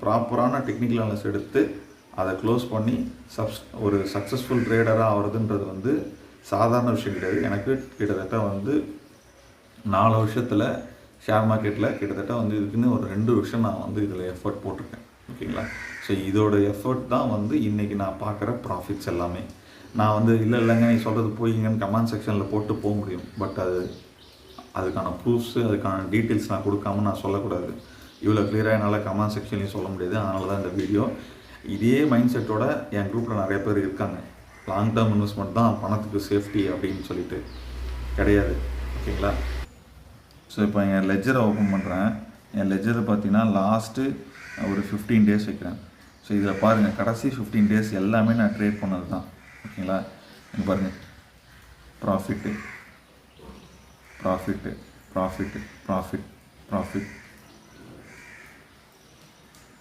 ப்ராப்பரான technical analysis எடுத்து அதை க்ளோஸ் பண்ணி ஒரு சக்ஸஸ்ஃபுல் ட்ரேடராக ஆகிறதுன்றது வந்து சாதாரண விஷயம் கிடையாது. எனக்கு கிட்டத்தட்ட வந்து 4 வருஷத்தில் ஷேர் மார்க்கெட்டில் கிட்டத்தட்ட வந்து இதுக்குன்னு ஒரு 2 வருஷம் நான் வந்து இதில் எஃபர்ட் போட்டிருக்கேன். ஓகேங்களா? ஸோ இதோட எஃபர்ட் தான் வந்து இன்றைக்கி நான் பார்க்குற ப்ராஃபிட்ஸ் எல்லாமே. நான் வந்து இல்லைங்க நீ சொல்கிறது போய்ங்கன்னு கமெண்ட் செக்ஷனில் போட்டு போக முடியும். பட் அதுக்கான ப்ரூஃப்ஸு அதுக்கான டீட்டெயில்ஸ் நான் கொடுக்காம நான் சொல்லக்கூடாது. இவ்வளோ கிளியராக என்னால் கமெண்ட் செக்ஷன்லையும் சொல்ல முடியாது. அதனால தான் இந்த வீடியோ. இதே மைண்ட் செட்டோட என் குரூப்பில் நிறைய பேர் இருக்காங்க. லாங் டேர்ம் இன்வெஸ்ட்மெண்ட் தான் பணத்துக்கு சேஃப்டி அப்படின்னு சொல்லிட்டு கிடையாது. ஓகேங்களா? ஸோ இப்போ என் லெஜரை ஓப்பன் பண்ணுறேன். என் லெஜரை பார்த்தீங்கன்னா லாஸ்ட்டு ஒரு 15 டேஸ் வைக்கிறேன். ஸோ இதில் பாருங்கள், கடைசி 15 டேஸ் எல்லாமே நான் ட்ரேட் பண்ணது தான். ஓகேங்களா? இங்கே பாருங்கள், profit profit profit profit profit